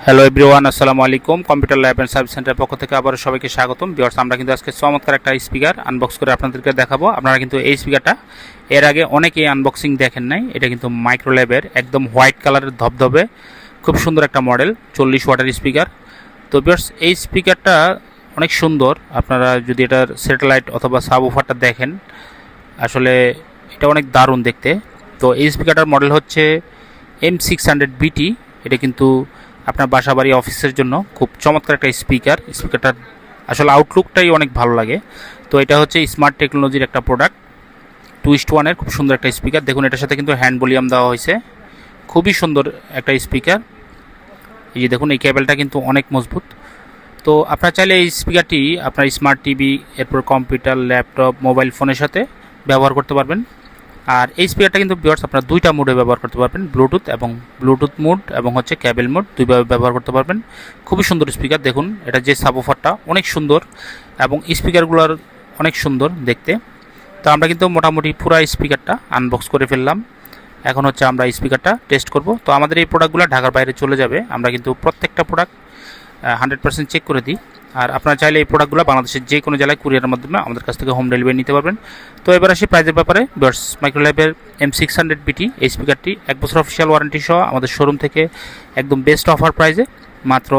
Hello everyone, আসসালামু আলাইকুম। Computer lab and service সেন্টারের পক্ষ থেকে আবার সবাইকে স্বাগতম। ভিউয়ার্স, আমরা কিন্তু আজকে চমৎকার একটা স্পিকার আনবক্স করে আপনাদেরকে দেখাবো। আপনারা কিন্তু এই স্পিকারটা এর আগে অনেকেই আনবক্সিং দেখেন নাই। এটা কিন্তু মাইক্রোল্যাবের একদম হোয়াইট কালারের ধবধবে খুব সুন্দর একটা মডেল, 40 ওয়াটের স্পিকার। তো ভিউয়ার্স, এই স্পিকারটা অনেক সুন্দর। আপনারা যদি এটার স্যাটেলাইট অথবা সাবউফারটা দেখেন, আসলে এটা অনেক দারুণ দেখতে। তো এই স্পিকারটার মডেল হচ্ছে M600BT। এটা কিন্তু আপনার বাসা বাড়ি অফিসের জন্য খুব চমৎকার একটা স্পিকারটার আসলে আউটলুকটাই অনেক ভালো লাগে। তো এটা হচ্ছে স্মার্ট টেকনোলজির একটা প্রোডাক্ট, 2:1-এর খুব সুন্দর একটা স্পিকার। দেখুন, এটার সাথে কিন্তু হ্যান্ড ভলিউম দেওয়া হয়েছে, খুবই সুন্দর একটা স্পিকার। এই যে দেখুন, এই কেবলটা কিন্তু অনেক মজবুত। তো আপনারা চাইলে এই স্পিকারটি আপনার স্মার্ট টিভি, এরপর কম্পিউটার, ল্যাপটপ, মোবাইল ফোনের সাথে ব্যবহার করতে পারবেন। আর এই স্পিকারটা কিন্তু ভিউয়ার্স আপনারা দুইটা মোডে ব্যবহার করতে পারবেন, ব্লুটুথ মোড এবং হচ্ছে ক্যাবেল মোড, দুইভাবে ব্যবহার করতে পারবেন। খুবই সুন্দর স্পিকার। দেখুন, এটা যে সাবউফারটা অনেক সুন্দর এবং স্পিকারগুলোর অনেক সুন্দর দেখতে। তো আমরা কিন্তু মোটামুটি পুরো স্পিকারটা আনবক্স করে ফেললাম। এখন হচ্ছে আমরা স্পিকারটা টেস্ট করব। তো আমাদের এই প্রোডাক্টগুলো ঢাকার বাইরে চলে যাবে। আমরা কিন্তু প্রত্যেকটা প্রোডাক্ট 100% চেক করে দিই। আর আপনারা চাইলে এই প্রোডাক্টগুলো বাংলাদেশের যে কোনো জেলায় কুরিয়ারের মাধ্যমে আমাদের কাছ থেকে হোম ডেলিভারি নিতে পারবেন। তো এবার আসি প্রাইজের ব্যাপারে। ভিউয়ার্স, মাইক্রোল্যাবের M600BT এই স্পিকারটি 1 বছর অফিসিয়াল ওয়ারেন্টি সহ আমাদের শোরুম থেকে একদম বেস্ট অফার প্রাইজে মাত্র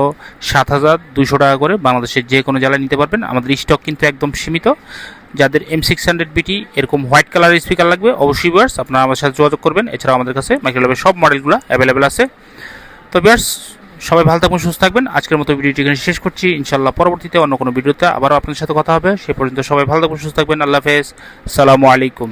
7,200 টাকা করে বাংলাদেশের যে কোনো জেলায় নিতে পারবেন। আমাদের স্টক কিন্তু একদম সীমিত। যাদের M600BT এরকম হোয়াইট কালারের স্পিকার লাগবে, অবশ্যই ভিউয়ার্স আপনারা আমার সাথে যোগাযোগ করবেন। এছাড়াও আমাদের কাছে মাইক্রোল্যাবের সব মডেলগুলো অ্যাভেলেবেল আছে। তো ভিউয়ার্স, সবাই ভালো থাকুন, সুস্থ থাকবেন। আজকের মতো ভিডিওটি এখানে শেষ করছি। ইনশাআল্লাহ পরবর্তীতে অন্য কোনো ভিডিওতে আবারও আপনাদের সাথে কথা হবে। সে পর্যন্ত সবাই ভালো থাকুন, সুস্থ থাকবেন। আল্লাহ হাফেজ, আসসালামু আলাইকুম।